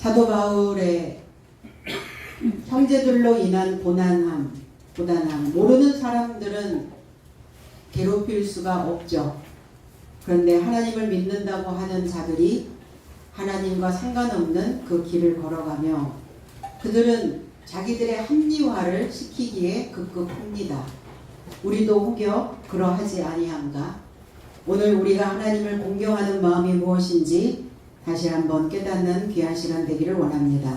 사도 바울의 형제들로 인한 고난함, 모르는 사람들은 괴롭힐 수가 없죠. 그런데 하나님을 믿는다고 하는 자들이 하나님과 상관없는 그 길을 걸어가며 그들은 자기들의 합리화를 시키기에 급급합니다. 우리도 혹여 그러하지 아니한가? 오늘 우리가 하나님을 공경하는 마음이 무엇인지 다시 한번 깨닫는 귀한 시간 되기를 원합니다.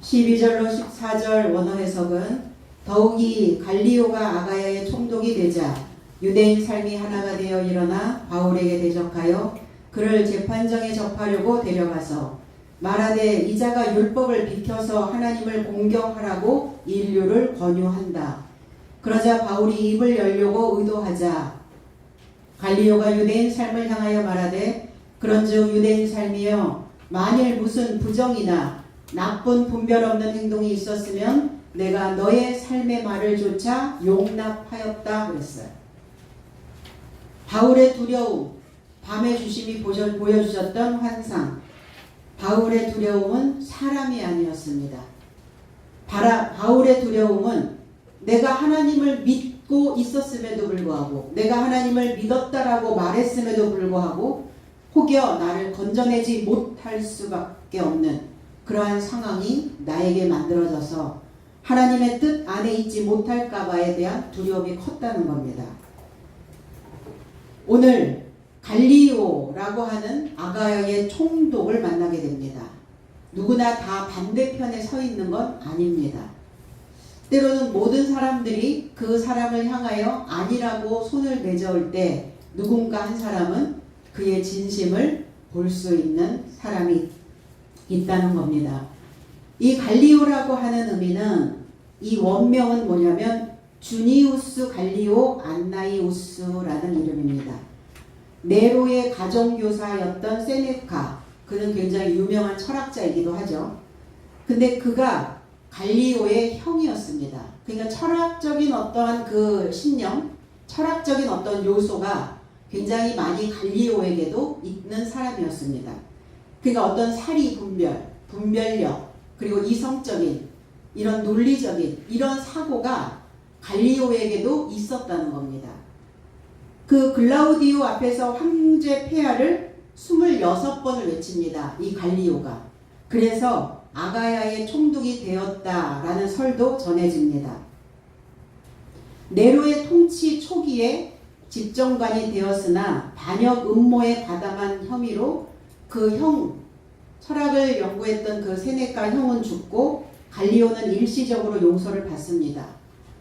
12절로 14절 원어 해석은 더욱이 갈리오가 아가야의 총독이 되자 유대인 삶이 하나가 되어 일어나 바울에게 대적하여 그를 재판정에 접하려고 데려가서 말하되 이자가 율법을 비켜서 하나님을 공경하라고 인류를 권유한다. 그러자 바울이 입을 열려고 의도하자 갈리오가 유대인 삶을 향하여 말하되 그런즉 유대인 삶이여 만일 무슨 부정이나 나쁜 분별 없는 행동이 있었으면 내가 너의 삶의 말을 조차 용납하였다 그랬어요. 바울의 두려움, 밤의 주심이 보여주셨던 환상. 바울의 두려움은 사람이 아니었습니다. 바울의 두려움은 내가 하나님을 믿고 있었음에도 불구하고 내가 하나님을 믿었다라고 말했음에도 불구하고 혹여 나를 건져내지 못할 수밖에 없는 그러한 상황이 나에게 만들어져서 하나님의 뜻 안에 있지 못할까봐에 대한 두려움이 컸다는 겁니다. 오늘 갈리오라고 하는 아가야의 총독을 만나게 됩니다. 누구나 다 반대편에 서 있는 건 아닙니다. 때로는 모든 사람들이 그 사람을 향하여 아니라고 손을 내저을 때 누군가 한 사람은 그의 진심을 볼 수 있는 사람이 있다는 겁니다. 이 갈리오라고 하는 의미는 이 원명은 뭐냐면 주니우스 갈리오 안나이우스라는 이름입니다. 네로의 가정교사였던 세네카, 그는 굉장히 유명한 철학자이기도 하죠. 근데 그가 갈리오의 형이었습니다. 그러니까 철학적인 어떠한 그 신념, 철학적인 어떤 요소가 굉장히 많이 갈리오에게도 있는 사람이었습니다. 그러니까 어떤 사리 분별, 분별력, 그리고 이성적인 이런 논리적인 이런 사고가 갈리오에게도 있었다는 겁니다. 그 글라우디오 앞에서 황제 폐하를 26번을 외칩니다. 이 갈리오가. 그래서 아가야의 총독이 되었다라는 설도 전해집니다. 네로의 통치 초기에 집정관이 되었으나 반역 음모에 가담한 혐의로 그 형, 철학을 연구했던 그 세네카 형은 죽고 갈리오는 일시적으로 용서를 받습니다.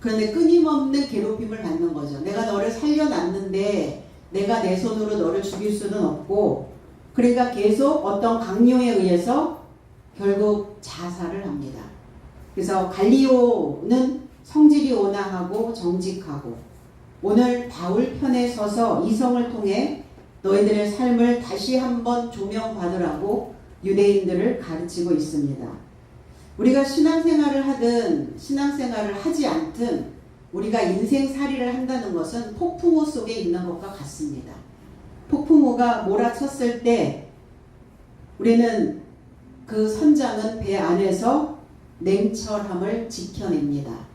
그런데 끊임없는 괴롭힘을 받는 거죠. 내가 너를 살려놨는데 내가 내 손으로 너를 죽일 수는 없고, 그러니까 계속 어떤 강요에 의해서 결국 자살을 합니다. 그래서 갈리오는 성질이 온화하고 정직하고 오늘 바울 편에 서서 이성을 통해 너희들의 삶을 다시 한번 조명받으라고 유대인들을 가르치고 있습니다. 우리가 신앙생활을 하든 신앙생활을 하지 않든 우리가 인생살이를 한다는 것은 폭풍우 속에 있는 것과 같습니다. 폭풍우가 몰아쳤을 때 우리는 그 선장은 배 안에서 냉철함을 지켜냅니다.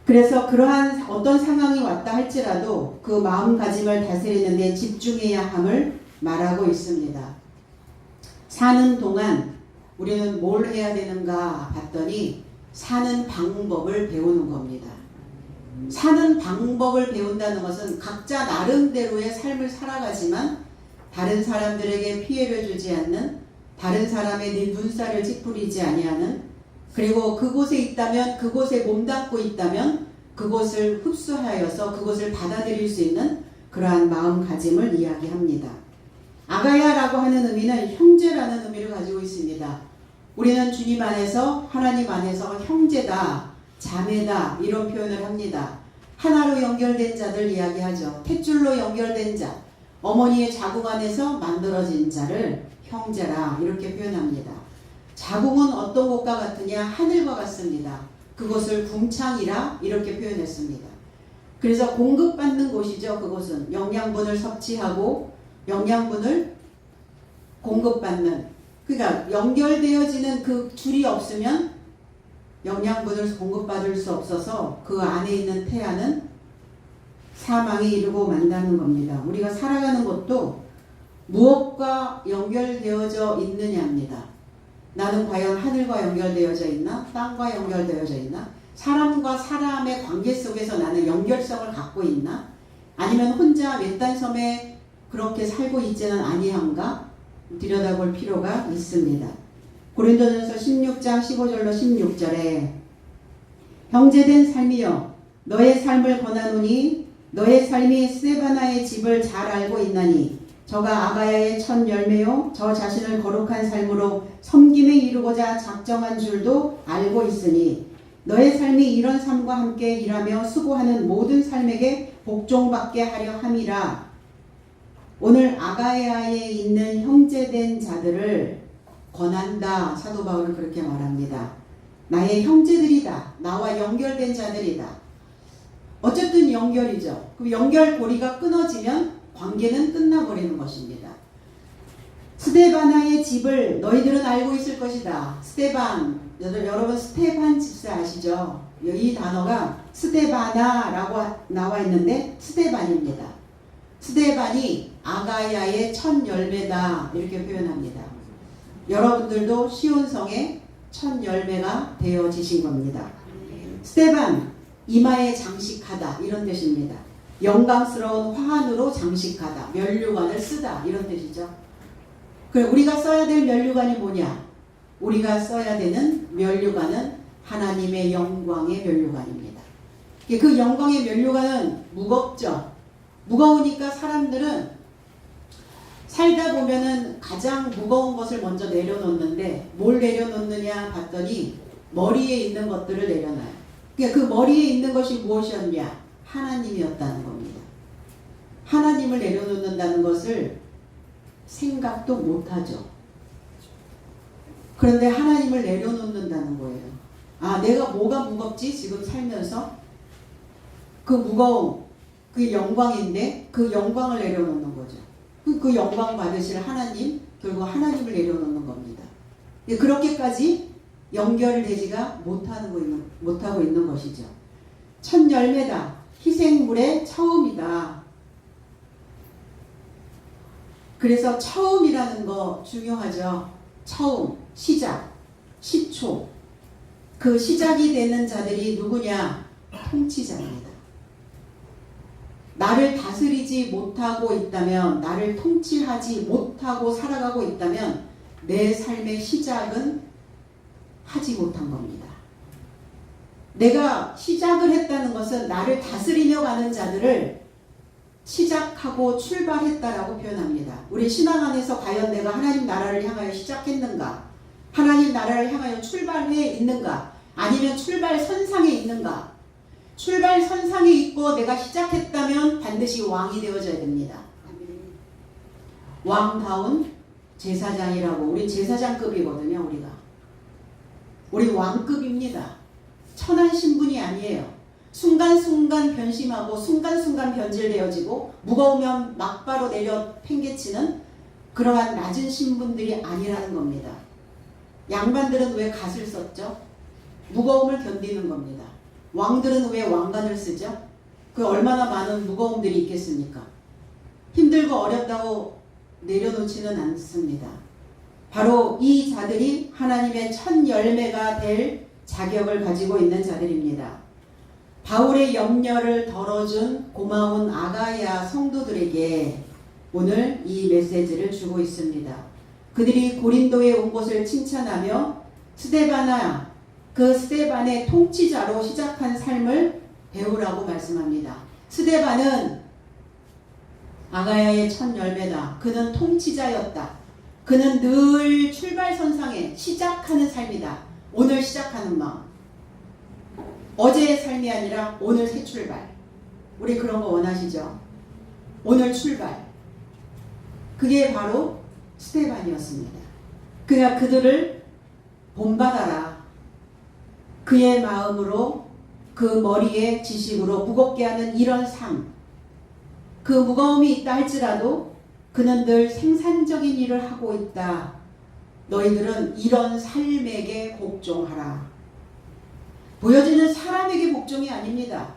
그래서 그러한 어떤 상황이 왔다 할지라도 그 마음가짐을 다스리는 데 집중해야 함을 말하고 있습니다. 사는 동안 우리는 뭘 해야 되는가 봤더니 사는 방법을 배우는 겁니다. 사는 방법을 배운다는 것은 각자 나름대로의 삶을 살아가지만 다른 사람들에게 피해를 주지 않는, 다른 사람의 눈살을 찌푸리지 아니하는, 그리고 그곳에 있다면, 그곳에 몸담고 있다면 그곳을 흡수하여서 그곳을 받아들일 수 있는 그러한 마음가짐을 이야기합니다. 아가야라고 하는 의미는 형제라는 의미를 가지고 있습니다. 우리는 주님 안에서, 하나님 안에서 형제다, 자매다 이런 표현을 합니다. 하나로 연결된 자들 이야기하죠. 탯줄로 연결된 자, 어머니의 자궁 안에서 만들어진 자를 형제라 이렇게 표현합니다. 자궁은 어떤 곳과 같으냐? 하늘과 같습니다. 그것을 궁창이라 이렇게 표현했습니다. 그래서 공급받는 곳이죠. 그곳은 영양분을 섭취하고 영양분을 공급받는 그러니까 연결되어지는 그 줄이 없으면 영양분을 공급받을 수 없어서 그 안에 있는 태아는 사망에 이르고 만다는 겁니다. 우리가 살아가는 것도 무엇과 연결되어져 있느냐입니다. 나는 과연 하늘과 연결되어져 있나? 땅과 연결되어져 있나? 사람과 사람의 관계 속에서 나는 연결성을 갖고 있나? 아니면 혼자 외딴 섬에 그렇게 살고 있지는 아니한가? 들여다볼 필요가 있습니다. 고린도전서 16장 15절로 16절에 형제된 삶이여 너의 삶을 권하노니 너의 삶이 스데바나의 집을 잘 알고 있나니 저가 아가야의 첫 열매요 저 자신을 거룩한 삶으로 섬김에 이루고자 작정한 줄도 알고 있으니 너의 삶이 이런 삶과 함께 일하며 수고하는 모든 삶에게 복종받게 하려 함이라. 오늘 아가야에 있는 형제된 자들을 권한다. 사도 바울은 그렇게 말합니다. 나의 형제들이다. 나와 연결된 자들이다. 어쨌든 연결이죠. 그럼 연결고리가 끊어지면 관계는 끝나버리는 것입니다. 스데바나의 집을 너희들은 알고 있을 것이다. 스데반, 여러분 스테반 집사 아시죠? 이 단어가 스데바나라고 나와 있는데 스데반입니다. 스데반이 아가야의 첫 열매다 이렇게 표현합니다. 여러분들도 시온성의 첫 열매가 되어지신 겁니다. 스데반, 이마에 장식하다 이런 뜻입니다. 영광스러운 화환으로 장식하다, 면류관을 쓰다 이런 뜻이죠. 그럼 우리가 써야 될 면류관이 뭐냐? 우리가 써야 되는 면류관은 하나님의 영광의 면류관입니다. 그 영광의 면류관은 무겁죠. 무거우니까 사람들은 살다 보면은 가장 무거운 것을 먼저 내려놓는데 뭘 내려놓느냐 봤더니 머리에 있는 것들을 내려놔요. 그러니까 그 머리에 있는 것이 무엇이었냐? 하나님이었다는 겁니다. 하나님을 내려놓는다는 것을 생각도 못하죠. 그런데 하나님을 내려놓는다는 거예요. 아, 내가 뭐가 무겁지? 지금 살면서 그 무거움, 그 영광인데 그 영광을 내려놓는 거죠. 그 영광 받으실 하나님, 결국 하나님을 내려놓는 겁니다. 그렇게까지 연결되지가 못하고 있는 것이죠. 첫 열매다. 희생물의 처음이다. 그래서 처음이라는 거 중요하죠. 처음, 시작, 시초. 그 시작이 되는 자들이 누구냐? 통치자입니다. 나를 다스리지 못하고 있다면, 나를 통치하지 못하고 살아가고 있다면 내 삶의 시작은 하지 못한 겁니다. 내가 시작을 했다는 것은 나를 다스리며 가는 자들을 시작하고 출발했다라고 표현합니다. 우리 신앙 안에서 과연 내가 하나님 나라를 향하여 시작했는가? 하나님 나라를 향하여 출발해 있는가? 아니면 출발 선상에 있는가? 출발 선상에 있고 내가 시작했다면 반드시 왕이 되어져야 됩니다. 왕다운 제사장이라고, 우리 제사장급이거든요. 우리 왕급입니다. 천한 신분이 아니에요. 순간순간 변심하고 순간순간 변질되어지고 무거우면 막바로 내려 팽개치는 그러한 낮은 신분들이 아니라는 겁니다. 양반들은 왜 갓을 썼죠? 무거움을 견디는 겁니다. 왕들은 왜 왕관을 쓰죠? 그 얼마나 많은 무거움들이 있겠습니까? 힘들고 어렵다고 내려놓지는 않습니다. 바로 이 자들이 하나님의 첫 열매가 될 자격을 가지고 있는 자들입니다. 바울의 염려를 덜어준 고마운 아가야 성도들에게 오늘 이 메시지를 주고 있습니다. 그들이 고린도에 온 것을 칭찬하며 스데바나, 그 스데반의 통치자로 시작한 삶을 배우라고 말씀합니다. 스데반은 아가야의 첫 열매다. 그는 통치자였다. 그는 늘 출발선상에 시작하는 삶이다. 오늘 시작하는 마음. 어제의 삶이 아니라 오늘 새 출발. 우리 그런 거 원하시죠? 오늘 출발. 그게 바로 스데반이었습니다. 그가 그들을 본받아라. 그의 마음으로, 그 머리의 지식으로 무겁게 하는 이런 삶. 그 무거움이 있다 할지라도 그는 늘 생산적인 일을 하고 있다. 너희들은 이런 삶에게 복종하라. 보여지는 사람에게 복종이 아닙니다.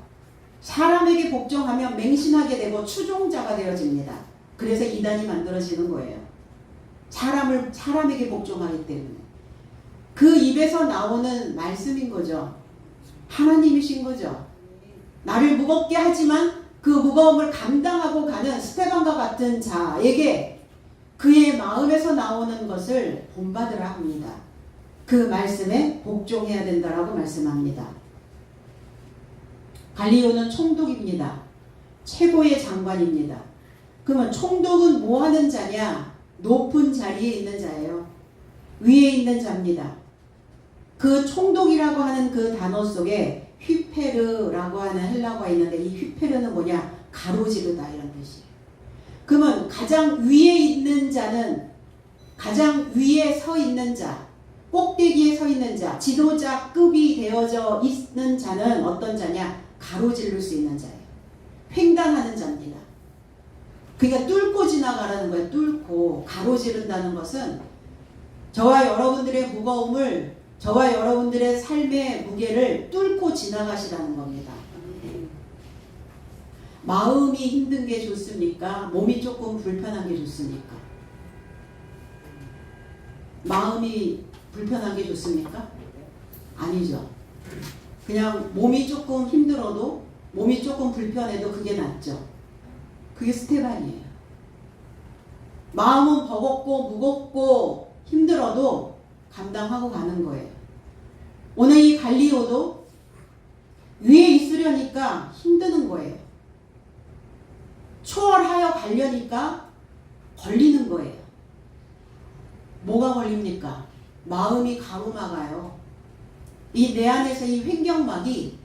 사람에게 복종하면 맹신하게 되고 추종자가 되어집니다. 그래서 이단이 만들어지는 거예요. 사람에게 복종하기 때문에. 그 입에서 나오는 말씀인 거죠. 하나님이신 거죠. 나를 무겁게 하지만 그 무거움을 감당하고 가는 스테반과 같은 자에게 그의 마음에서 나오는 것을 본받으라 합니다. 그 말씀에 복종해야 된다라고 말씀합니다. 갈리오는 총독입니다. 최고의 장관입니다. 그러면 총독은 뭐 하는 자냐? 높은 자리에 있는 자예요. 위에 있는 자입니다. 그 총독이라고 하는 그 단어 속에 휘페르라고 하는 헬라어가 있는데 이 휘페르는 뭐냐? 가로지르다 이런 뜻이에요. 그러면 가장 위에 있는 자는 가장 위에 서 있는 자, 꼭대기에 서 있는 자, 지도자급이 되어져 있는 자는 어떤 자냐? 가로지를 수 있는 자예요. 횡단하는 자입니다. 그러니까 뚫고 지나가라는 거예요. 뚫고 가로지른다는 것은 저와 여러분들의 무거움을 저와 여러분들의 삶의 무게를 뚫고 지나가시라는 겁니다. 마음이 힘든 게 좋습니까? 몸이 조금 불편한 게 좋습니까? 마음이 불편한 게 좋습니까? 아니죠. 그냥 몸이 조금 힘들어도 몸이 조금 불편해도 그게 낫죠. 그게 스테반이에요. 마음은 버겁고 무겁고 힘들어도 감당하고 가는 거예요. 오늘 이 갈리오도 위에 있으려니까 힘드는 거예요. 초월하여 가려니까 걸리는 거예요. 뭐가 걸립니까? 마음이 가로막아요. 이 내 안에서 이 횡격막이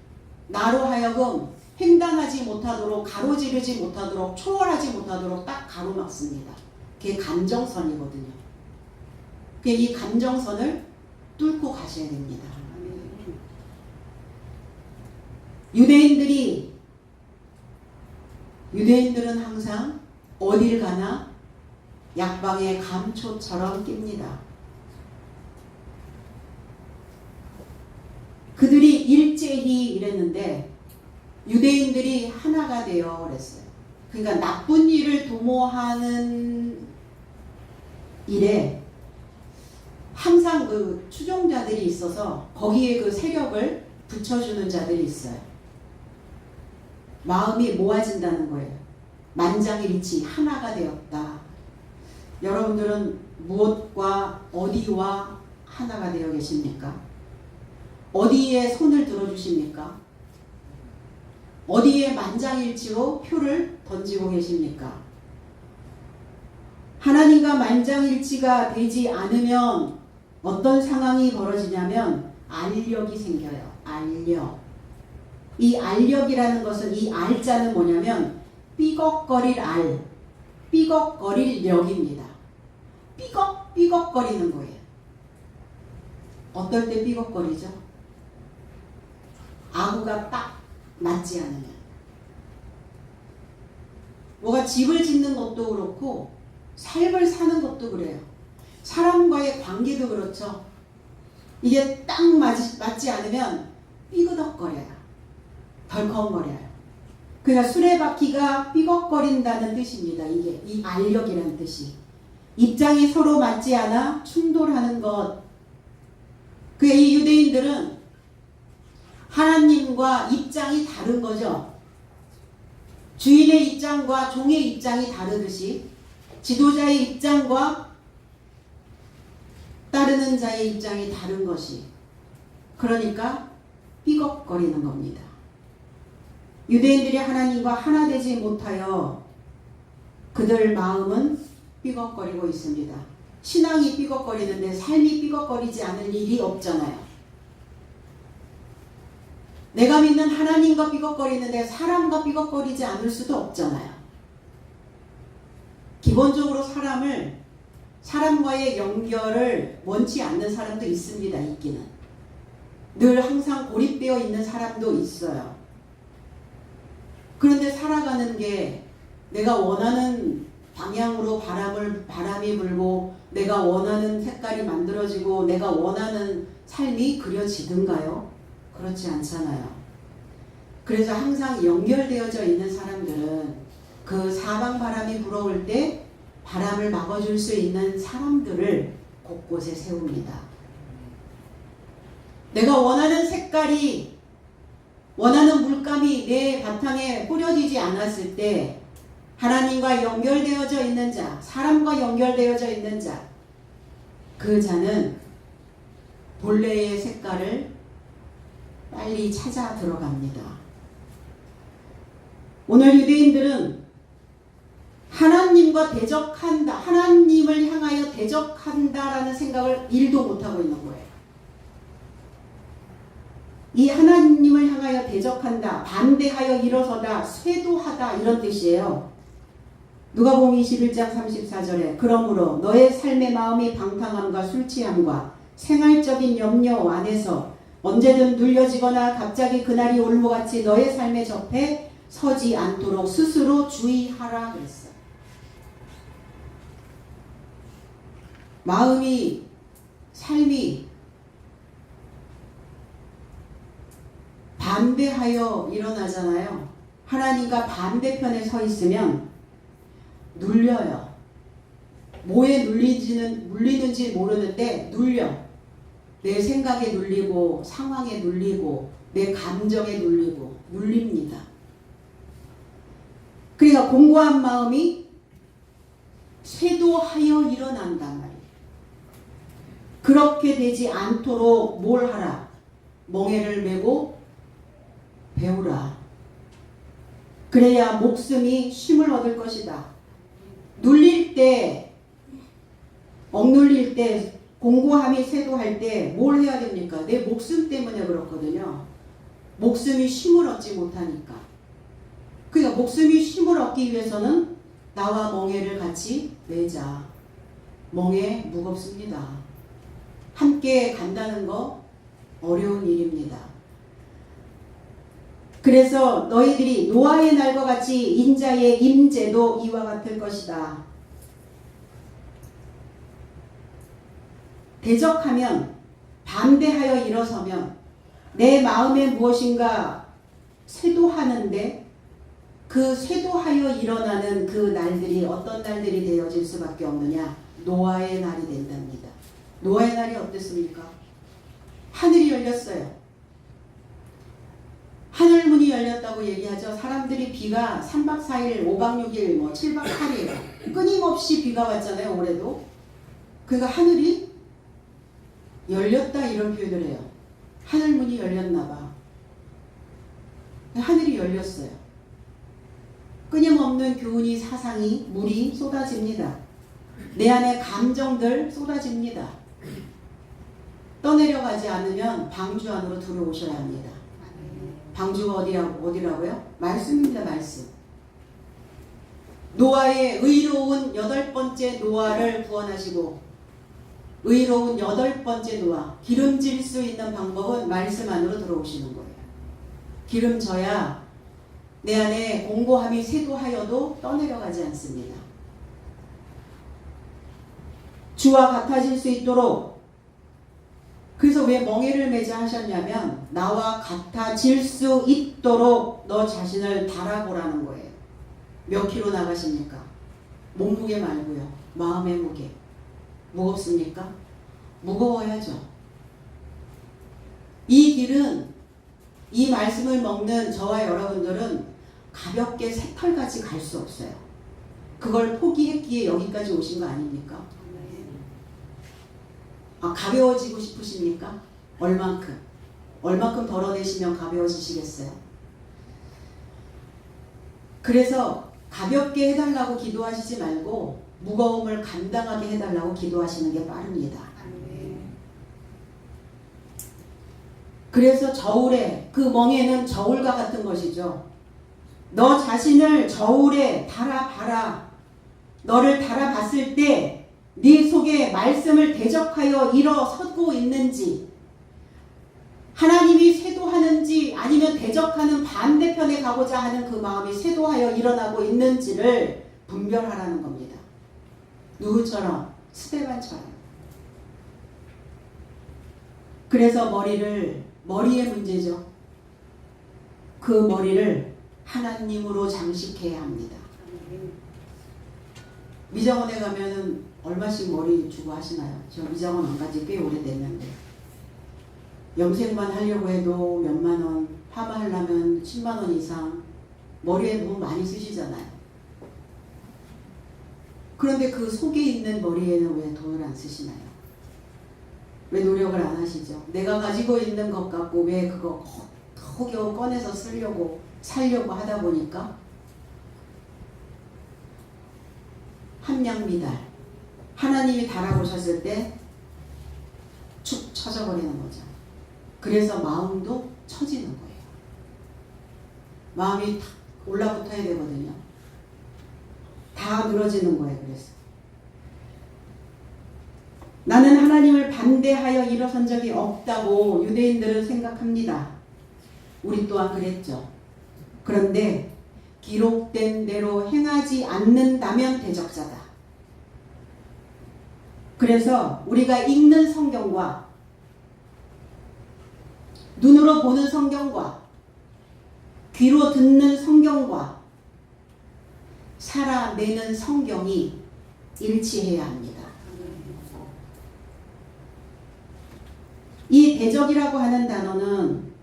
나로 하여금 횡단하지 못하도록 가로지르지 못하도록 초월하지 못하도록 딱 가로막습니다. 그게 감정선이거든요. 이 감정선을 뚫고 가셔야 됩니다. 유대인들은 항상 어딜 가나 약방의 감초처럼 낍니다. 그들이 일제히 이랬는데 유대인들이 하나가 되어 그랬어요. 그러니까 나쁜 일을 도모하는 일에 항상 그 추종자들이 있어서 거기에 그 세력을 붙여주는 자들이 있어요. 마음이 모아진다는 거예요. 만장일치 하나가 되었다. 여러분들은 무엇과 어디와 하나가 되어 계십니까? 어디에 손을 들어주십니까? 어디에 만장일치로 표를 던지고 계십니까? 하나님과 만장일치가 되지 않으면 어떤 상황이 벌어지냐면 알력이 생겨요. 알력. 이 알력이라는 것은 이 알자는 뭐냐면 삐걱거릴 알, 삐걱거릴 력입니다. 삐걱거리는 거예요. 어떨 때 삐걱거리죠? 아구가 딱 맞지 않으면. 뭐가 집을 짓는 것도 그렇고 삶을 사는 것도 그래요. 사람과의 관계도 그렇죠. 이게 딱 맞지 않으면 삐그덕거려요. 덜컹거려요. 그러니까 수레바퀴가 삐걱거린다는 뜻입니다. 이게 이 알력이라는 뜻이. 입장이 서로 맞지 않아 충돌하는 것. 이 유대인들은 하나님과 입장이 다른 거죠. 주인의 입장과 종의 입장이 다르듯이 지도자의 입장과 따르는 자의 입장이 다른 것이. 그러니까 삐걱거리는 겁니다. 유대인들이 하나님과 하나 되지 못하여 그들 마음은 삐걱거리고 있습니다. 신앙이 삐걱거리는데 삶이 삐걱거리지 않을 일이 없잖아요. 내가 믿는 하나님과 삐걱거리는데 사람과 삐걱거리지 않을 수도 없잖아요. 기본적으로 사람과의 연결을 원치 않는 사람도 있습니다. 있기는. 늘 항상 고립되어 있는 사람도 있어요. 그런데 살아가는 게 내가 원하는 방향으로 바람이 불고 내가 원하는 색깔이 만들어지고 내가 원하는 삶이 그려지든가요? 그렇지 않잖아요. 그래서 항상 연결되어져 있는 사람들은 그 사방 바람이 불어올 때 바람을 막아줄 수 있는 사람들을 곳곳에 세웁니다. 내가 원하는 색깔이, 원하는 물감이 내 바탕에 뿌려지지 않았을 때 하나님과 연결되어져 있는 자, 사람과 연결되어져 있는 자, 그 자는 본래의 색깔을 빨리 찾아 들어갑니다. 오늘 유대인들은 하나님과 대적한다, 하나님을 향하여 대적한다라는 생각을 1도 못하고 있는 거예요. 이 하나님을 향하여 대적한다, 반대하여 일어서다, 쇄도하다 이런 뜻이에요. 누가복음 21장 34절에 그러므로 너의 삶의 마음이 방탕함과 술취함과 생활적인 염려 안에서 언제든 눌려지거나 갑자기 그날이 올무같이 너의 삶에 접해 서지 않도록 스스로 주의하라 그랬어요. 마음이, 삶이 반대하여 일어나잖아요. 하나님과 반대편에 서 있으면 눌려요. 뭐에 눌리는지 모르는데 눌려. 내 생각에 눌리고 상황에 눌리고 내 감정에 눌리고 눌립니다. 그러니까 공고한 마음이 쇄도하여 일어난단 말이에요. 그렇게 되지 않도록 뭘 하라? 멍에를 메고 배우라. 그래야 목숨이 쉼을 얻을 것이다. 눌릴 때, 억눌릴 때, 공고함이 쇄도할 때 뭘 해야 됩니까? 내 목숨 때문에 그렇거든요. 목숨이 쉼을 얻지 못하니까. 그러니까 목숨이 쉼을 얻기 위해서는 나와 멍에를 같이 매자. 멍에 무겁습니다. 함께 간다는 거 어려운 일입니다. 그래서 너희들이 노아의 날과 같이 인자의 임재도 이와 같을 것이다. 대적하면, 반대하여 일어서면 내 마음에 무엇인가 쇄도하는데 그 쇄도하여 일어나는 그 날들이 어떤 날들이 되어질 수밖에 없느냐? 노아의 날이 된답니다. 노아의 날이 어땠습니까? 하늘이 열렸어요. 하늘문이 열렸다고 얘기하죠. 사람들이 비가 3박 4일, 5박 6일, 7박 8일 끊임없이 비가 왔잖아요. 올해도. 그러니까 하늘이 열렸다 이런 표현을 해요. 하늘문이 열렸나 봐. 하늘이 열렸어요. 끊임없는 교훈이, 사상이, 물이 쏟아집니다. 내 안에 감정들 쏟아집니다. 떠내려가지 않으면 방주 안으로 들어오셔야 합니다. 방주가 어디라고요? 말씀입니다. 말씀. 노아의 의로운 8번째 노아를 구원하시고 의로운 8번째 노아, 기름질 수 있는 방법은 말씀 안으로 들어오시는 거예요. 기름져야 내 안에 공고함이 쇄도하여도 떠내려가지 않습니다. 주와 같아질 수 있도록. 그래서 왜 멍에를 매자 하셨냐면 나와 같아질 수 있도록 너 자신을 달아보라는 거예요. 몇 킬로 나가십니까? 몸무게 말고요. 마음의 무게. 무겁습니까? 무거워야죠. 이 길은, 이 말씀을 먹는 저와 여러분들은 가볍게 새털같이 갈 수 없어요. 그걸 포기했기에 여기까지 오신 거 아닙니까? 가벼워지고 싶으십니까? 얼만큼? 얼만큼 덜어내시면 가벼워지시겠어요? 그래서 가볍게 해달라고 기도하시지 말고 무거움을 감당하게 해달라고 기도하시는 게 빠릅니다. 그래서 저울에, 그 멍에는 저울과 같은 것이죠. 너 자신을 저울에 달아봐라. 너를 달아봤을 때 네 속에 말씀을 대적하여 일어서고 있는지, 하나님이 쇄도하는지 아니면 대적하는 반대편에 가고자 하는 그 마음이 쇄도하여 일어나고 있는지를 분별하라는 겁니다. 누구처럼? 스데반처럼. 그래서 머리의 문제죠. 그 머리를 하나님으로 장식해야 합니다. 미장원에 가면은 얼마씩 머리 주고 하시나요? 저 미장원 안 간지 꽤 오래됐는데 염색만 하려고 해도 몇만 원, 파마 하려면 10만 원 이상 머리에 너무 많이 쓰시잖아요. 그런데 그 속에 있는 머리에는 왜 돈을 안 쓰시나요? 왜 노력을 안 하시죠? 내가 가지고 있는 것 갖고 왜 그거 겨우 꺼내서 살려고 하다 보니까 함량미달, 하나님이 달아보셨을 때 축 처져버리는 거죠. 그래서 마음도 처지는 거예요. 마음이 탁 올라붙어야 되거든요. 다 늘어지는 거예요. 그래서 나는 하나님을 반대하여 일어선 적이 없다고 유대인들은 생각합니다. 우리 또한 그랬죠. 그런데 기록된 대로 행하지 않는다면 대적자다. 그래서 우리가 읽는 성경과 눈으로 보는 성경과 귀로 듣는 성경과 살아내는 성경이 일치해야 합니다. 이 대적이라고 하는 단어는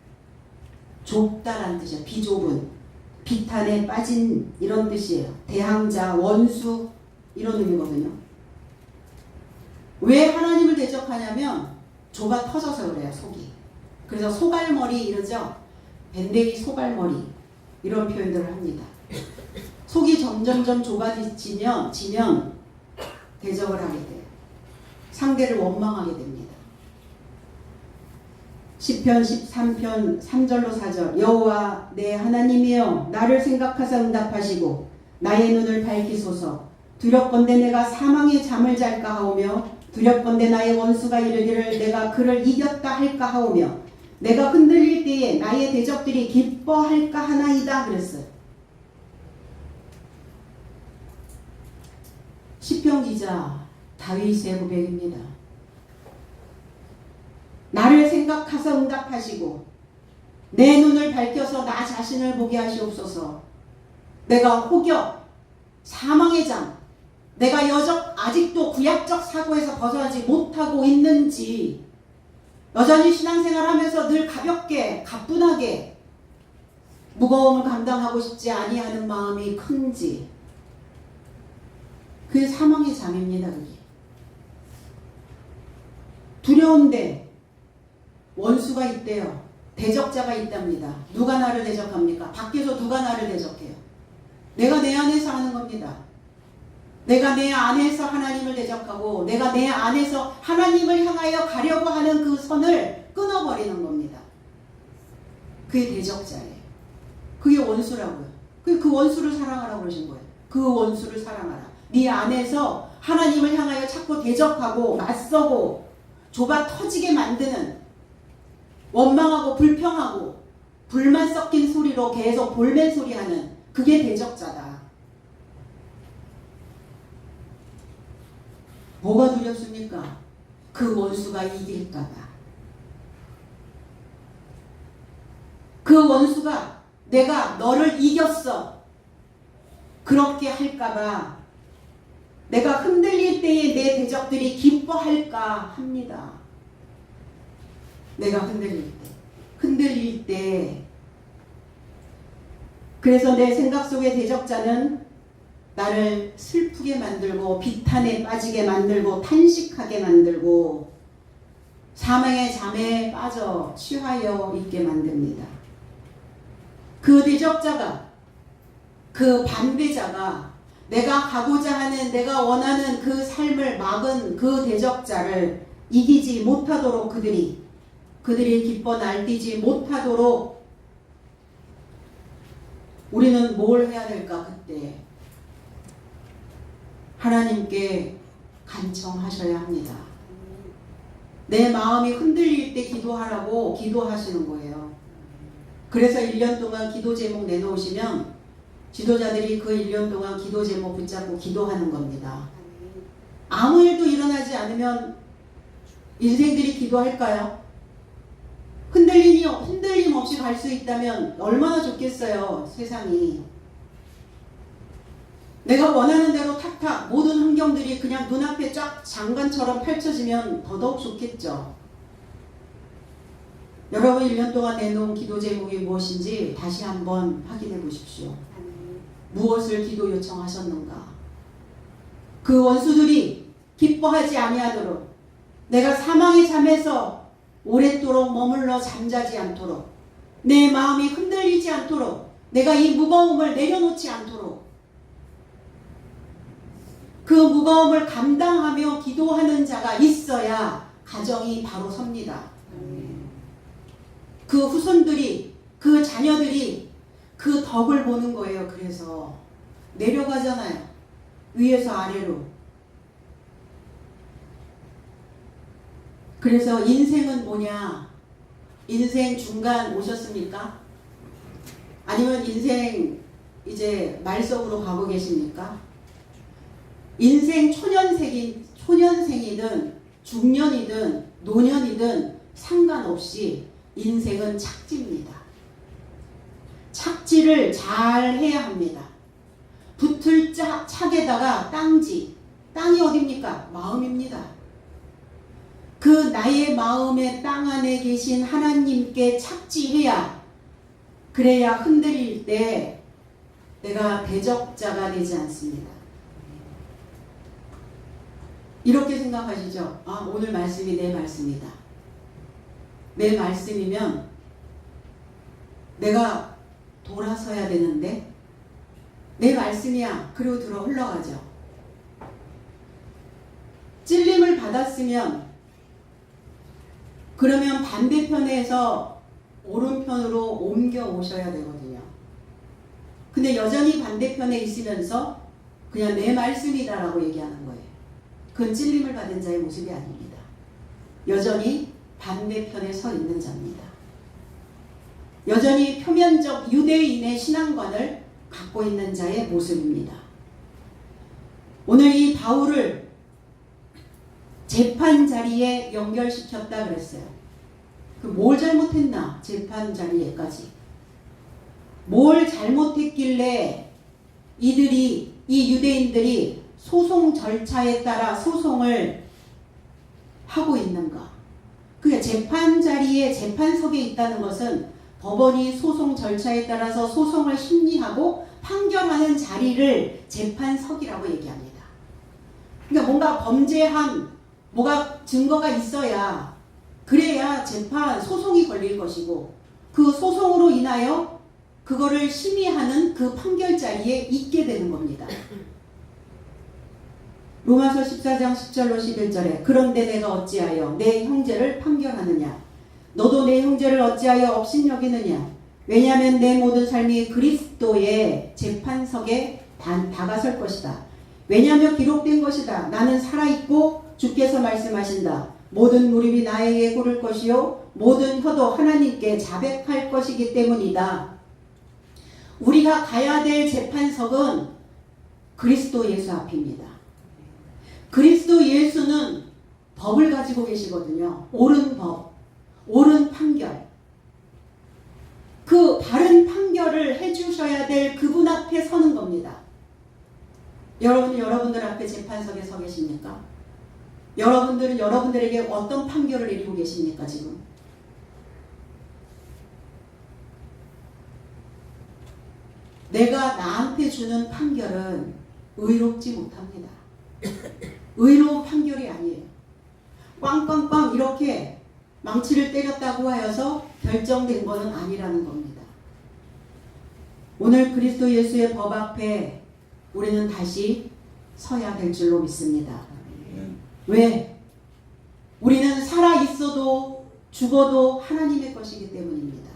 좁다란 뜻이에요. 비좁은, 비탄에 빠진 이런 뜻이에요. 대항자, 원수 이런 의미거든요. 왜 하나님을 대적하냐면 좁아 터져서 그래요. 속이. 그래서 소갈머리 이러죠. 밴댕이 소갈머리 이런 표현들을 합니다. 속이 점점점 좁아지면 대적을 하게 돼요. 상대를 원망하게 됩니다. 시편 13편 3절로 4절 여호와 내 하나님이여 나를 생각하사 응답하시고 나의 눈을 밝히소서. 두렵건대 내가 사망의 잠을 잘까 하오며 두렵건대 나의 원수가 이르기를 내가 그를 이겼다 할까 하오며 내가 흔들릴 때에 나의 대적들이 기뻐할까 하나이다 그랬어요. 시편 기자 다윗의 고백입니다. 나를 생각하사 응답하시고 내 눈을 밝혀서 나 자신을 보게 하시옵소서. 내가 혹여 사망의 잠, 내가 아직도 구약적 사고에서 벗어나지 못하고 있는지, 여전히 신앙생활하면서 늘 가볍게 가뿐하게 무거움을 감당하고 싶지 아니하는 마음이 큰지, 그게 사망의 잠입니다. 그게 두려운데 원수가 있대요. 대적자가 있답니다. 누가 나를 대적합니까? 밖에서 누가 나를 대적해요? 내가 내 안에서 하는 겁니다. 내가 내 안에서 하나님을 대적하고 내가 내 안에서 하나님을 향하여 가려고 하는 그 선을 끊어버리는 겁니다. 그게 대적자예요. 그게 원수라고요. 그 원수를 사랑하라고 그러신 거예요. 그 원수를 사랑하라. 네 안에서 하나님을 향하여 자꾸 대적하고 맞서고 좁아 터지게 만드는, 원망하고 불평하고 불만 섞인 소리로 계속 볼멘 소리하는, 그게 대적자다. 뭐가 두렵습니까? 그 원수가 이길까봐. 그 원수가 내가 너를 이겼어 그렇게 할까봐, 내가 흔들릴 때에 내 대적들이 기뻐할까 합니다. 내가 흔들릴 때. 그래서 내 생각 속의 대적자는 나를 슬프게 만들고 비탄에 빠지게 만들고 탄식하게 만들고 사망의 잠에 빠져 취하여 있게 만듭니다. 그 대적자가, 그 반대자가 내가 가고자 하는, 내가 원하는 그 삶을 막은 그 대적자를 이기지 못하도록, 그들이 기뻐 날뛰지 못하도록 우리는 뭘 해야 될까? 그때 하나님께 간청하셔야 합니다. 내 마음이 흔들릴 때 기도하라고 기도하시는 거예요. 그래서 1년 동안 기도 제목 내놓으시면 지도자들이 그 1년 동안 기도 제목 붙잡고 기도하는 겁니다. 아무 일도 일어나지 않으면 인생들이 기도할까요? 흔들림 없이 갈 수 있다면 얼마나 좋겠어요, 세상이. 내가 원하는 대로 탁탁 모든 환경들이 그냥 눈앞에 쫙 장관처럼 펼쳐지면 더더욱 좋겠죠. 여러분 1년 동안 내놓은 기도 제목이 무엇인지 다시 한번 확인해 보십시오. 무엇을 기도 요청하셨는가? 그 원수들이 기뻐하지 아니하도록, 내가 사망의 잠에서 오랫도록 머물러 잠자지 않도록, 내 마음이 흔들리지 않도록, 내가 이 무거움을 내려놓지 않도록, 그 무거움을 감당하며 기도하는 자가 있어야 가정이 바로 섭니다. 그 후손들이, 그 자녀들이 그 덕을 보는 거예요. 그래서 내려가잖아요. 위에서 아래로. 그래서 인생은 뭐냐? 인생 중간 오셨습니까? 아니면 인생 이제 말석으로 가고 계십니까? 인생 초년생이든 중년이든 노년이든 상관없이 인생은 착지입니다. 착지를 잘 해야 합니다. 붙을 착에다가 땅지. 땅이 어딥니까? 마음입니다. 그 나의 마음의 땅 안에 계신 하나님께 착지해야, 그래야 흔들릴 때 내가 대적자가 되지 않습니다. 이렇게 생각하시죠? 아, 오늘 말씀이 내 말씀이다. 내 말씀이면 내가 돌아서야 되는데 내 말씀이야. 그리고 들어 흘러가죠. 찔림을 받았으면 그러면 반대편에서 오른편으로 옮겨 오셔야 되거든요. 근데 여전히 반대편에 있으면서 그냥 내 말씀이다라고 얘기하는 거예요. 그건 찔림을 받은 자의 모습이 아닙니다. 여전히 반대편에 서 있는 자입니다. 여전히 표면적 유대인의 신앙관을 갖고 있는 자의 모습입니다. 오늘 이 바울을 재판 자리에 연결시켰다 그랬어요. 그 뭘 잘못했나? 재판 자리에까지. 뭘 잘못했길래 이 유대인들이 소송 절차에 따라 소송을 하고 있는가? 그게 재판 자리에 재판석에 있다는 것은 법원이 소송 절차에 따라서 소송을 심리하고 판결하는 자리를 재판석이라고 얘기합니다. 그러니까 뭔가 범죄한 뭐가 증거가 있어야, 그래야 재판 소송이 걸릴 것이고, 그 소송으로 인하여 그거를 심의하는 그 판결 자리에 있게 되는 겁니다. 로마서 14장 10절로 11절에 그런데 내가 어찌하여 내 형제를 판결하느냐? 너도 내 형제를 어찌하여 업신여기느냐? 왜냐하면 내 모든 삶이 그리스도의 재판석에 다가설 것이다. 왜냐하면 기록된 것이다. 나는 살아있고 주께서 말씀하신다. 모든 무릎이 나에게 꿇을 것이요 모든 혀도 하나님께 자백할 것이기 때문이다. 우리가 가야 될 재판석은 그리스도 예수 앞입니다. 그리스도 예수는 법을 가지고 계시거든요. 옳은 법, 옳은 판결. 그 바른 판결을 해주셔야 될 그분 앞에 서는 겁니다. 여러분이 여러분들 앞에 재판석에 서 계십니까? 여러분들은 여러분들에게 어떤 판결을 내리고 계십니까, 지금? 내가 나한테 주는 판결은 의롭지 못합니다. 의로운 판결이 아니에요. 꽝꽝꽝 이렇게 망치를 때렸다고 하여서 결정된 것은 아니라는 겁니다. 오늘 그리스도 예수의 법 앞에 우리는 다시 서야 될 줄로 믿습니다. 왜? 우리는 살아있어도 죽어도 하나님의 것이기 때문입니다.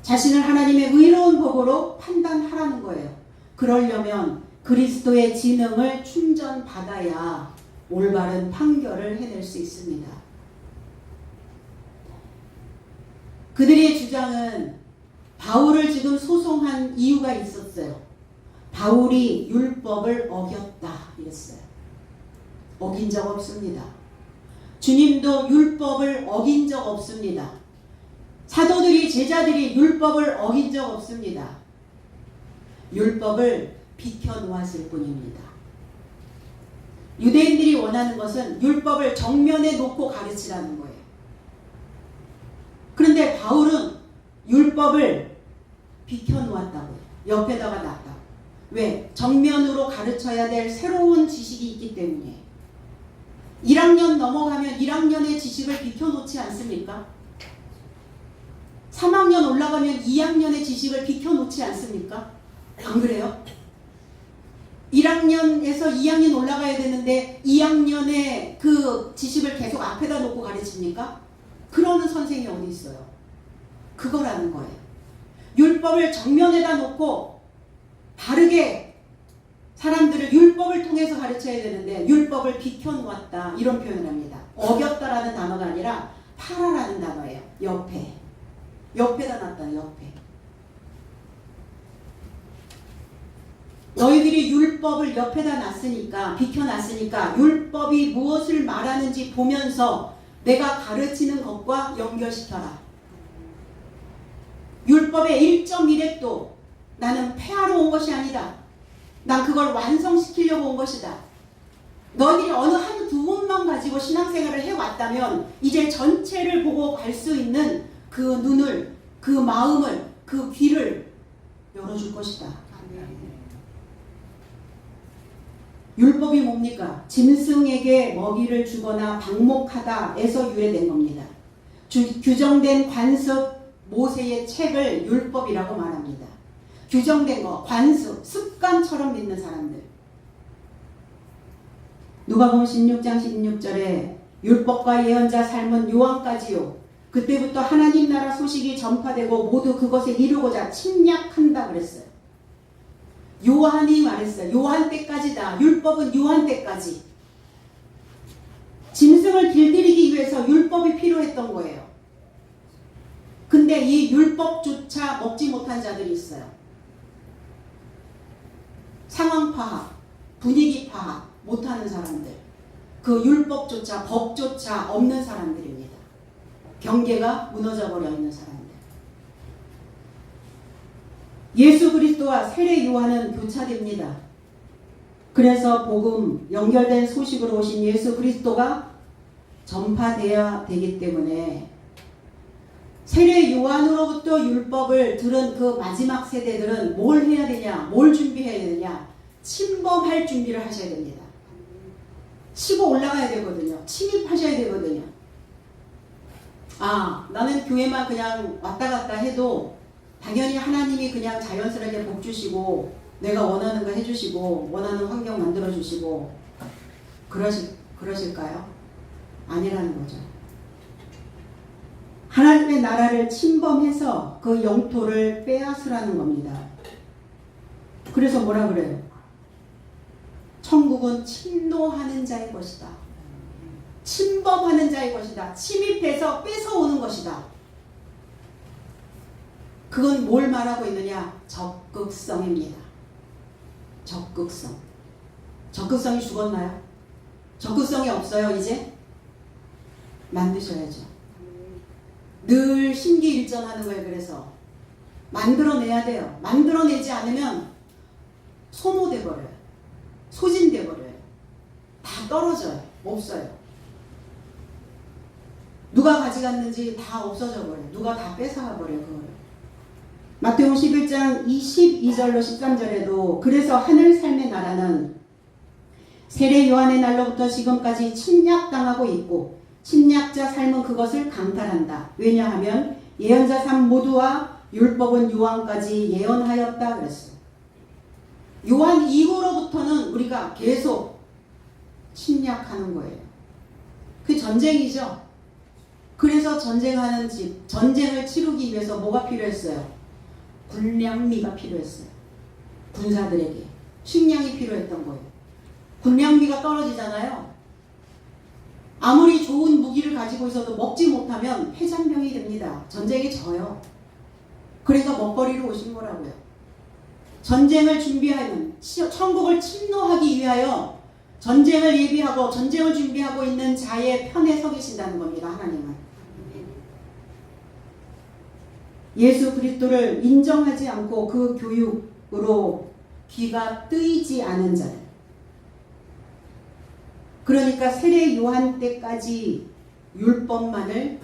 자신을 하나님의 의로운 법으로 판단하라는 거예요. 그러려면 그리스도의 지능을 충전받아야 올바른 판결을 해낼 수 있습니다. 그들의 주장은 바울을 지금 소송한 이유가 있었어요. 바울이 율법을 어겼다 이랬어요. 어긴 적 없습니다. 주님도 율법을 어긴 적 없습니다. 사도들이 제자들이 율법을 어긴 적 없습니다. 율법을 비켜놓았을 뿐입니다. 유대인들이 원하는 것은 율법을 정면에 놓고 가르치라는 거예요. 그런데 바울은 율법을 비켜놓았다고요. 옆에다가 놨다. 왜? 정면으로 가르쳐야 될 새로운 지식이 있기 때문에. 1학년 넘어가면 1학년의 지식을 비켜놓지 않습니까? 3학년 올라가면 2학년의 지식을 비켜놓지 않습니까? 안 그래요? 1학년에서 2학년 올라가야 되는데 2학년의 그 지식을 계속 앞에다 놓고 가르칩니까? 그러는 선생이 어디 있어요? 그거라는 거예요. 율법을 정면에다 놓고 바르게 사람들을 율법을 통해서 가르쳐야 되는데 율법을 비켜놓았다 이런 표현을 합니다. 어겼다라는 단어가 아니라 팔아라는 단어예요. 옆에다 놨다. 옆에. 너희들이 율법을 옆에다 놨으니까 비켜놨으니까 율법이 무엇을 말하는지 보면서 내가 가르치는 것과 연결시켜라. 율법의 1.1획도 나는 폐하러 온 것이 아니다. 난 그걸 완성시키려고 온 것이다. 너희들이 어느 한두 번만 가지고 신앙생활을 해왔다면 이제 전체를 보고 갈 수 있는 그 눈을, 그 마음을, 그 귀를 열어줄 것이다. 율법이 뭡니까? 짐승에게 먹이를 주거나 방목하다에서 유래된 겁니다. 규정된 관습, 모세의 책을 율법이라고 말합니다. 규정된 거, 관습, 습관처럼 믿는 사람들. 누가복음 16장 16절에 율법과 예언자 삶은 요한까지요. 그때부터 하나님 나라 소식이 전파되고 모두 그것에 이루고자 침략한다 그랬어요. 요한이 말했어요. 요한 때까지다. 율법은 요한 때까지. 짐승을 길들이기 위해서 율법이 필요했던 거예요. 근데 이 율법조차 먹지 못한 자들이 있어요. 상황 파악, 분위기 파악 못하는 사람들. 그 율법조차, 법조차 없는 사람들입니다. 경계가 무너져 버려 있는 사람들. 예수 그리스도와 세례 요한은 교차됩니다. 그래서 복음, 연결된 소식으로 오신 예수 그리스도가 전파되어야 되기 때문에 세례 요한으로부터 율법을 들은 그 마지막 세대들은 뭘 해야 되냐, 뭘 준비해야 되냐, 침범할 준비를 하셔야 됩니다. 치고 올라가야 되거든요. 침입하셔야 되거든요. 아, 나는 교회만 그냥 왔다 갔다 해도 당연히 하나님이 그냥 자연스럽게 복 주시고 내가 원하는 거 해주시고 원하는 환경 만들어 주시고 그러실까요? 아니라는 거죠. 하나님의 나라를 침범해서 그 영토를 빼앗으라는 겁니다. 그래서 뭐라 그래요? 천국은 침노하는 자의 것이다. 침범하는 자의 것이다. 침입해서 뺏어오는 것이다. 그건 뭘 말하고 있느냐? 적극성입니다. 적극성. 적극성이 죽었나요? 적극성이 없어요 이제? 만드셔야죠. 늘 심기일전하는 거예요. 그래서 만들어내야 돼요. 만들어내지 않으면 소모돼 버려요. 소진돼 버려요. 다 떨어져요. 없어요. 누가 가져갔는지 다 없어져 버려요. 누가 다 뺏어가 버려요. 그거를. 마태복음 11장 22절로 13절에도 그래서 하늘 삶의 나라는 세례 요한의 날로부터 지금까지 침략당하고 있고 침략자 삶은 그것을 강탈한다. 왜냐하면 예언자 삶 모두와 율법은 요한까지 예언하였다 그랬어요. 요한 이후로부터는 우리가 계속 침략하는 거예요. 그 전쟁이죠. 그래서 전쟁하는 집, 전쟁을 치르기 위해서 뭐가 필요했어요? 군량미가 필요했어요. 군사들에게 식량이 필요했던 거예요. 군량미가 떨어지잖아요. 아무리 좋은 무기를 가지고 있어도 먹지 못하면 패잔병이 됩니다. 전쟁이 져요. 그러니까 먹거리로 오신 거라고요. 전쟁을 준비하는, 천국을 침노하기 위하여 전쟁을 예비하고 전쟁을 준비하고 있는 자의 편에 서 계신다는 겁니다. 하나님은. 예수 그리스도를 인정하지 않고 그 교육으로 귀가 뜨이지 않은 자들. 그러니까 세례 요한 때까지 율법만을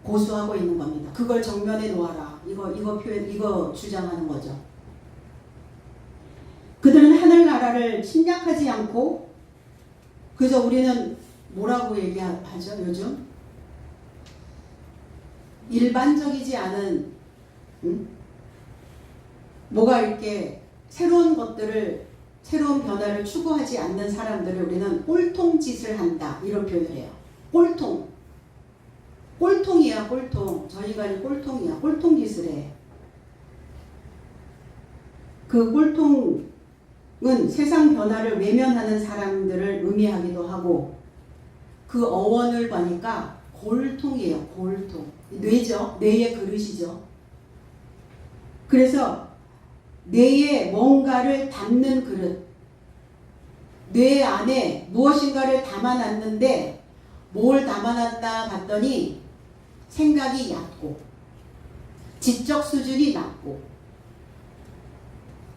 고수하고 있는 겁니다. 그걸 정면에 놓아라. 이거 주장하는 거죠. 그들은 하늘나라를 침략하지 않고, 그래서 우리는 뭐라고 얘기하죠, 요즘? 일반적이지 않은, 뭐가 이렇게 새로운 것들을, 새로운 변화를 추구하지 않는 사람들을 우리는 꼴통짓을 한다. 이런 표현을 해요. 꼴통. 꼴통이야, 꼴통. 저희가 꼴통이야. 꼴통짓을 해. 그 꼴통은 세상 변화를 외면하는 사람들을 의미하기도 하고, 그 어원을 보니까 골통이에요. 골통. 뇌죠. 뇌의 그릇이죠. 그래서 뇌에 뭔가를 담는 그릇. 뇌 안에 무엇인가를 담아놨는데 뭘 담아놨다 봤더니 생각이 얕고 지적 수준이 낮고,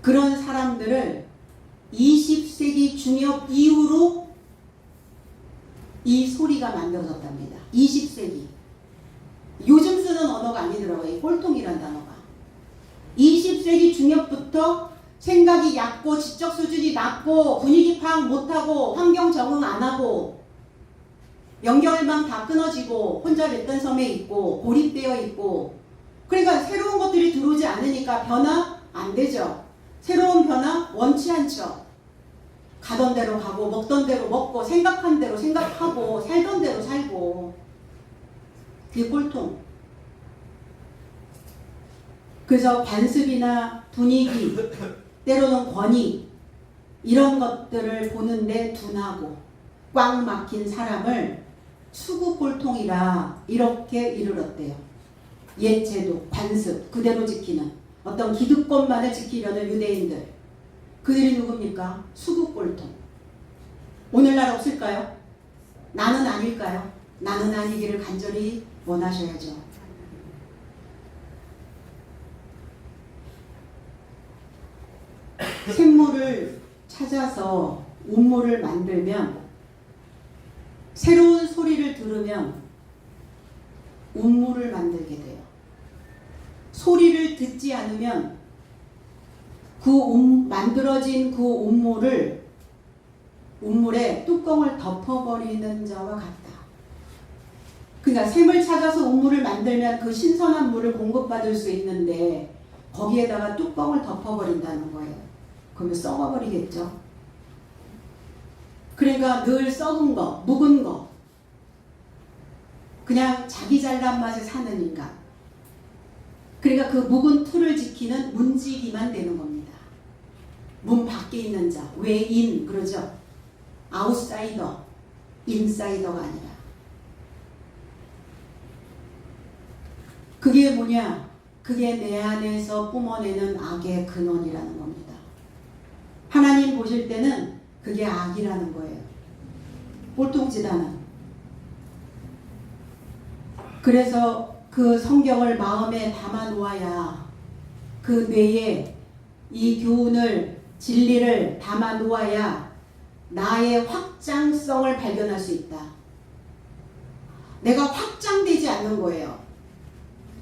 그런 사람들을 20세기 중엽 이후로 이 소리가 만들어졌답니다. 20세기. 요즘 쓰는 언어가 아니더라고요. 이 꼴통이란 단어가. 20세기 중엽부터 생각이 얕고 지적 수준이 낮고 분위기 파악 못하고 환경 적응 안 하고 연결망 다 끊어지고 혼자 맷든 섬에 있고 고립되어 있고, 그러니까 새로운 것들이 들어오지 않으니까 변화 안 되죠. 새로운 변화 원치 않죠. 가던 대로 가고 먹던 대로 먹고 생각한 대로 생각하고 살던 대로 살고, 그게 꼴통. 그래서 관습이나 분위기, 때로는 권위, 이런 것들을 보는데 둔하고 꽉 막힌 사람을 수구 꼴통이라 이렇게 이르렀대요. 옛 제도, 관습 그대로 지키는 어떤 기득권만을 지키려는 유대인들, 그들이 누굽니까? 수구 꼴통. 오늘날 없을까요? 나는 아닐까요? 나는 아니기를 간절히 원하셔야죠. 샘물을 찾아서 운물을 만들면, 새로운 소리를 들으면 운물을 만들게 돼요. 소리를 듣지 않으면 만들어진 그 운물에 뚜껑을 덮어버리는 자와 같다. 그러니까 샘을 찾아서 운물을 만들면 그 신선한 물을 공급받을 수 있는데 거기에다가 뚜껑을 덮어버린다는 거예요. 그러면 썩어버리겠죠. 그러니까 늘 썩은 거, 묵은 거, 그냥 자기 잘난 맛에 사는 인간. 그러니까 그 묵은 틀을 지키는 문지기만 되는 겁니다. 문 밖에 있는 자, 외인 그러죠. 아웃사이더, 인사이더가 아니라. 그게 뭐냐? 그게 내 안에서 뿜어내는 악의 근원이라는 겁니다. 하나님 보실 때는 그게 악이라는 거예요. 꼴통짓하는. 그래서 그 성경을 마음에 담아 놓아야, 그 뇌에 이 교훈을, 진리를 담아 놓아야 나의 확장성을 발견할 수 있다. 내가 확장되지 않는 거예요.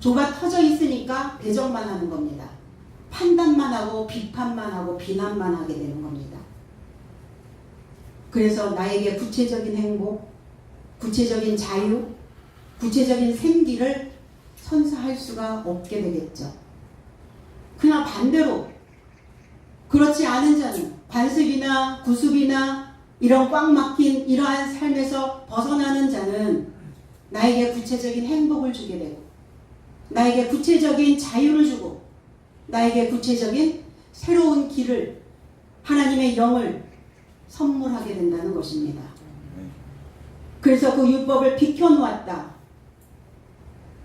좁아 터져 있으니까 배정만 하는 겁니다. 판단만 하고 비판만 하고 비난만 하게 되는 겁니다. 그래서 나에게 구체적인 행복, 구체적인 자유, 구체적인 생기를 선사할 수가 없게 되겠죠. 그냥 반대로 그렇지 않은 자는 관습이나 구습이나 이런 꽉 막힌 이러한 삶에서 벗어나는 자는 나에게 구체적인 행복을 주게 되고, 나에게 구체적인 자유를 주고, 나에게 구체적인 새로운 길을, 하나님의 영을 선물하게 된다는 것입니다. 그래서 그 율법을 비켜놓았다.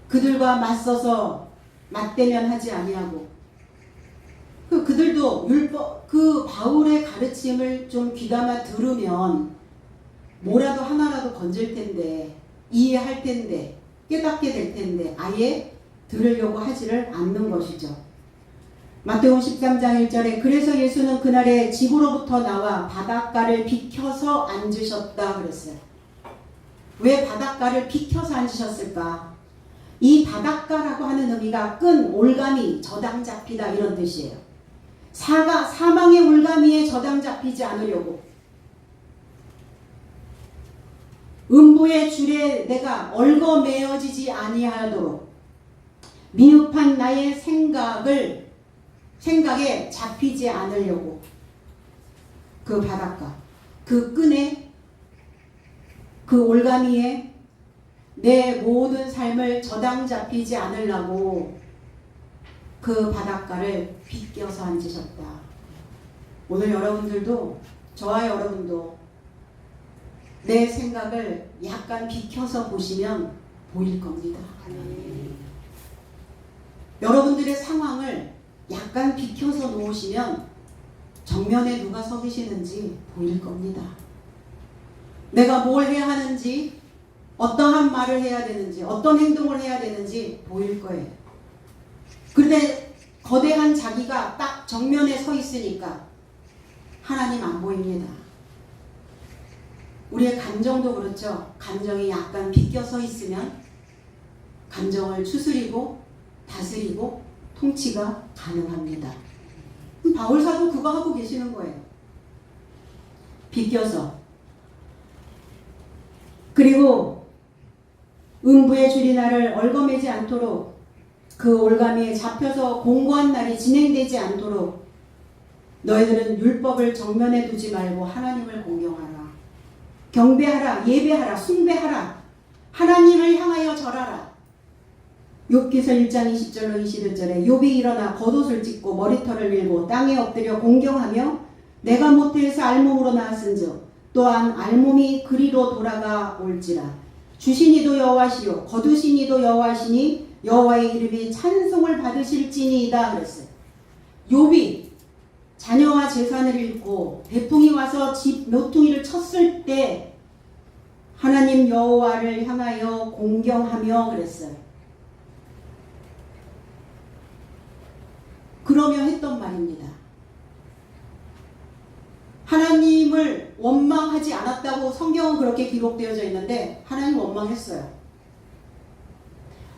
그들과 맞서서 맞대면하지 아니하고 그들도 율법, 그 바울의 가르침을 좀 귀담아 들으면 뭐라도 하나라도 건질 텐데, 이해할 텐데, 깨닫게 될 텐데 아예 들으려고 하지를 않는 것이죠. 마태복음 13장 1절에 그래서 예수는 그날에 집으로부터 나와 바닷가를 비켜서 앉으셨다 그랬어요. 왜 바닷가를 비켜서 앉으셨을까? 이 바닷가라고 하는 의미가 끈, 올가미, 저당 잡히다 이런 뜻이에요. 사망의 올가미에 저당 잡히지 않으려고, 음부의 줄에 내가 얽어매어지지 아니하도록 미흡한 나의 생각에 잡히지 않으려고, 그 바닷가, 그 끈에, 그 올가미에 내 모든 삶을 저당 잡히지 않으려고 그 바닷가를 비껴서 앉으셨다. 오늘 여러분들도, 저와 여러분도 내 생각을 약간 비켜서 보시면 보일 겁니다. 여러분들의 상황을 약간 비켜서 놓으시면 정면에 누가 서 계시는지 보일 겁니다. 내가 뭘 해야 하는지, 어떠한 말을 해야 되는지, 어떤 행동을 해야 되는지 보일 거예요. 그런데 거대한 자기가 딱 정면에 서 있으니까 하나님 안 보입니다. 우리의 감정도 그렇죠. 감정이 약간 비껴서 있으면 감정을 추스리고 다스리고 통치가 가능합니다. 바울사도 그거 하고 계시는 거예요. 비껴서. 그리고 음부의 줄이 나를 얽어매지 않도록, 그 올가미에 잡혀서 공고한 날이 진행되지 않도록 너희들은 율법을 정면에 두지 말고 하나님을 공경하라. 경배하라, 예배하라, 숭배하라. 하나님을 향하여 절하라. 욥기서 1장 20절로 21절에 욥이 일어나 겉옷을 찢고 머리털을 밀고 땅에 엎드려 공경하며 내가 모태에서 알몸으로 나왔은즉 또한 알몸이 그리로 돌아가 올지라. 주신 이도 여호와시요 거두신 이도 여호와시니 여호와의 이름이 찬송을 받으실지니이다 그랬어요. 욥이 자녀와 재산을 잃고 태풍이 와서 집 모퉁이를 쳤을 때 하나님 여호와를 향하여 공경하며 그랬어요. 그러며 했던 말입니다. 하나님을 원망하지 않았다고 성경은 그렇게 기록되어져 있는데 하나님 원망했어요.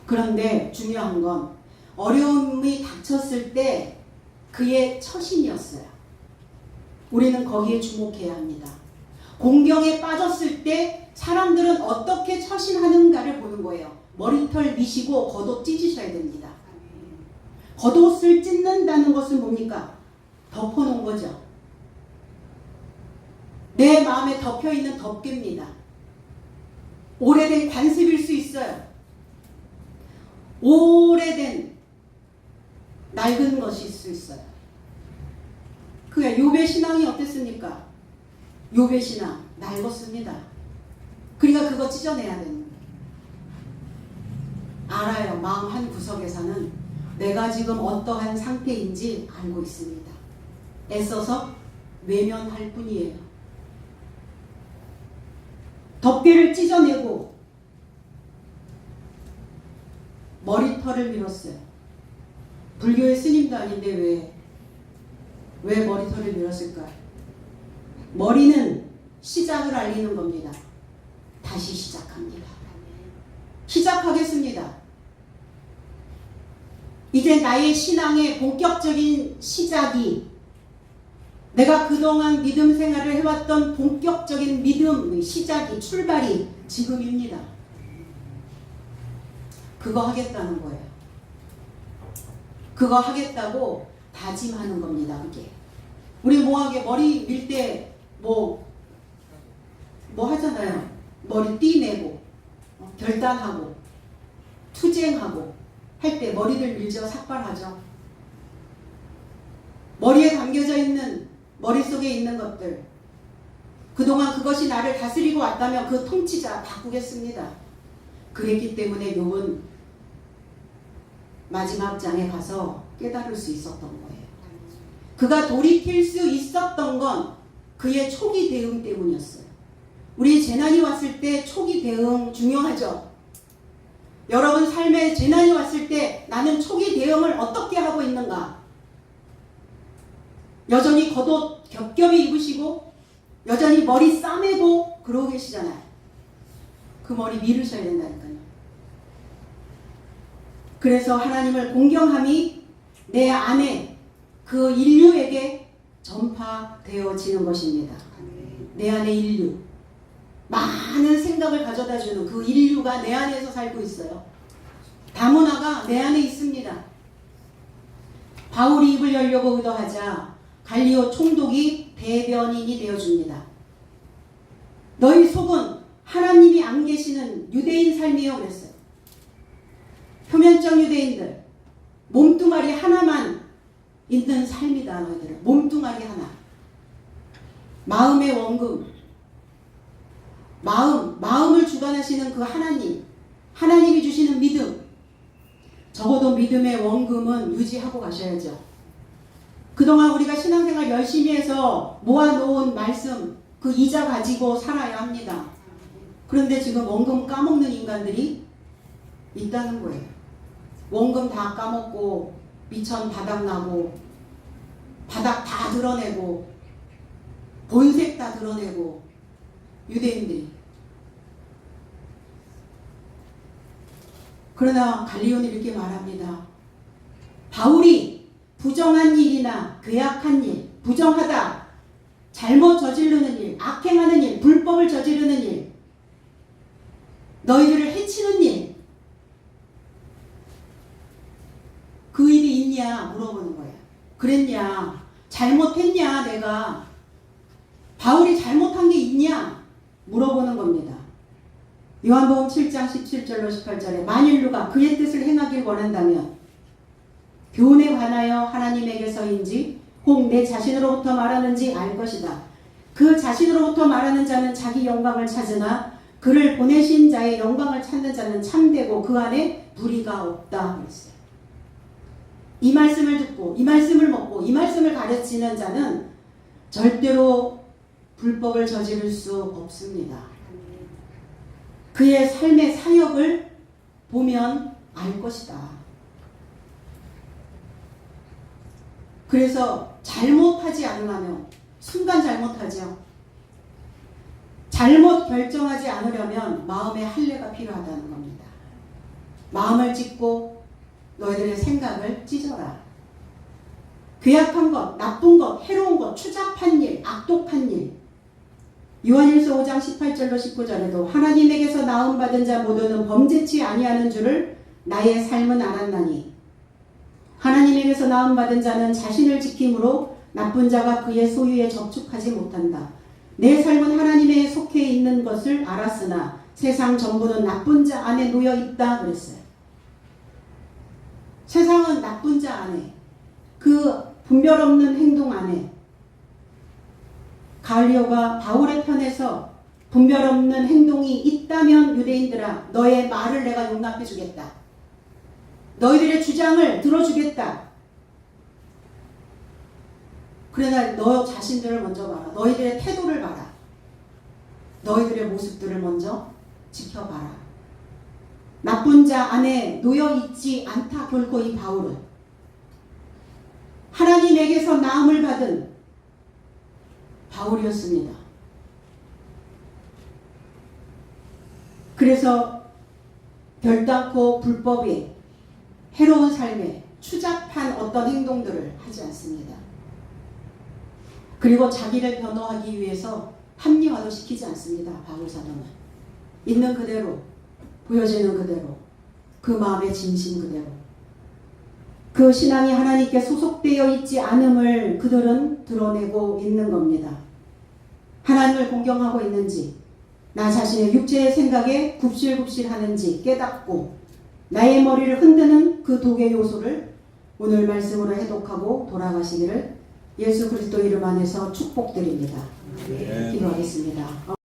그런데 중요한 건 어려움이 닥쳤을 때 그의 처신이었어요. 우리는 거기에 주목해야 합니다. 공경에 빠졌을 때 사람들은 어떻게 처신하는가를 보는 거예요. 머리털 미시고 겉옷 찢으셔야 됩니다. 겉옷을 찢는다는 것은 뭡니까? 덮어놓은 거죠. 내 마음에 덮여있는 덮개입니다. 오래된 관습일 수 있어요. 오래된 낡은 것일 수 있어요. 그게 욥의 신앙이 어땠습니까? 욥의 신앙 낡았습니다. 그러니까 그거 찢어내야 되는 거예요. 알아요. 마음 한 구석에서는 내가 지금 어떠한 상태인지 알고 있습니다. 애써서 외면할 뿐이에요. 덮개를 찢어내고 머리털을 밀었어요. 불교의 스님도 아닌데 왜 머리털을 밀었을까? 머리는 시작을 알리는 겁니다. 다시 시작합니다. 시작하겠습니다. 이제 나의 신앙의 본격적인 시작이, 내가 그동안 믿음 생활을 해왔던 본격적인 믿음의 시작이, 출발이 지금입니다. 그거 하겠다는 거예요. 그거 하겠다고 다짐하는 겁니다. 그게 우리 뭐하게 머리 밀 때 뭐 하잖아요. 머리 띠내고 결단하고 투쟁하고 할 때 머리를 밀죠. 삭발하죠. 머리에 담겨져 있는, 머릿속에 있는 것들, 그동안 그것이 나를 다스리고 왔다면 그 통치자 바꾸겠습니다. 그랬기 때문에 욥은 마지막 장에 가서 깨달을 수 있었던 거예요. 그가 돌이킬 수 있었던 건 그의 초기 대응 때문이었어요. 우리 재난이 왔을 때 초기 대응 중요하죠. 여러분 삶에 재난이 왔을 때 나는 초기 대응을 어떻게 하고 있는가? 여전히 겉옷 겹겹이 입으시고 여전히 머리 싸매고 그러고 계시잖아요. 그 머리 밀으셔야 된다니까요. 그래서 하나님을 공경함이 내 안에 그 인류에게 전파되어지는 것입니다. 내 안에 인류. 많은 생각을 가져다주는 그 인류가 내 안에서 살고 있어요. 다문화가 내 안에 있습니다. 바울이 입을 열려고 의도하자 갈리오 총독이 대변인이 되어줍니다. 너희 속은 하나님이 안 계시는 유대인 삶이요 그랬어요. 표면적 유대인들 몸뚱아리 하나만 있는 삶이다. 너희들은 몸뚱아리 하나. 마음의 원금, 마음을 주관하시는 그 하나님, 하나님이 주시는 믿음, 적어도 믿음의 원금은 유지하고 가셔야죠. 그동안 우리가 신앙생활 열심히 해서 모아놓은 말씀, 그 이자 가지고 살아야 합니다. 그런데 지금 원금 까먹는 인간들이 있다는 거예요. 원금 다 까먹고 미천 바닥나고 바닥 다 드러내고 본색 다 드러내고 유대인들이. 그러나 갈리오는 이렇게 말합니다. 바울이 부정한 일이나 괴악한 일, 부정하다, 잘못 저지르는 일, 악행하는 일, 불법을 저지르는 일, 너희들을 해치는 일, 그 일이 있냐 물어보는 거야. 그랬냐? 잘못했냐? 내가 바울이 잘못한 게 있냐? 물어보는 겁니다. 요한복음 7장 17절로 18절에 만일 누가 그의 뜻을 행하길 원한다면 교훈에 관하여 하나님에게서인지 혹 내 자신으로부터 말하는지 알 것이다. 그 자신으로부터 말하는 자는 자기 영광을 찾으나 그를 보내신 자의 영광을 찾는 자는 참되고 그 안에 불의가 없다 그랬어요. 이 말씀을 듣고 이 말씀을 먹고 이 말씀을 가르치는 자는 절대로 불법을 저지를 수 없습니다. 그의 삶의 사역을 보면 알 것이다. 그래서 잘못하지 않으려면 순간 잘못하죠. 잘못 결정하지 않으려면 마음의 할례가 필요하다는 겁니다. 마음을 찢고 너희들의 생각을 찢어라. 괴악한 것, 나쁜 것, 해로운 것, 추잡한 일, 악독한 일. 요한일서 5장 18절로 19절에도 하나님에게서 나음받은 자 모두는 범죄치 아니하는 줄을 나의 삶은 알았나니 하나님에게서 나음받은 자는 자신을 지킴으로 나쁜 자가 그의 소유에 접촉하지 못한다. 내 삶은 하나님에 속해 있는 것을 알았으나 세상 전부는 나쁜 자 안에 놓여 있다 그랬어요. 세상은 나쁜 자 안에, 그 분별 없는 행동 안에. 갈리오가 바울의 편에서 분별 없는 행동이 있다면 유대인들아 너의 말을 내가 용납해 주겠다. 너희들의 주장을 들어주겠다. 그러나 너 자신들을 먼저 봐라. 너희들의 태도를 봐라. 너희들의 모습들을 먼저 지켜봐라. 나쁜 자 안에 놓여있지 않다 결코 이 바울은. 하나님에게서 나음을 받은 바울이었습니다. 그래서 결단코 불법에 해로운 삶에 추잡한 어떤 행동들을 하지 않습니다. 그리고 자기를 변호하기 위해서 합리화도 시키지 않습니다. 바울 사도는 있는 그대로 보여지는 그대로 그 마음의 진심 그대로 그 신앙이 하나님께 소속되어 있지 않음을 그들은 드러내고 있는 겁니다. 하나님을 공경하고 있는지 나 자신의 육체의 생각에 굽실굽실하는지 깨닫고 나의 머리를 흔드는 그 독의 요소를 오늘 말씀으로 해독하고 돌아가시기를 예수 그리스도 이름 안에서 축복드립니다. 기도하겠습니다.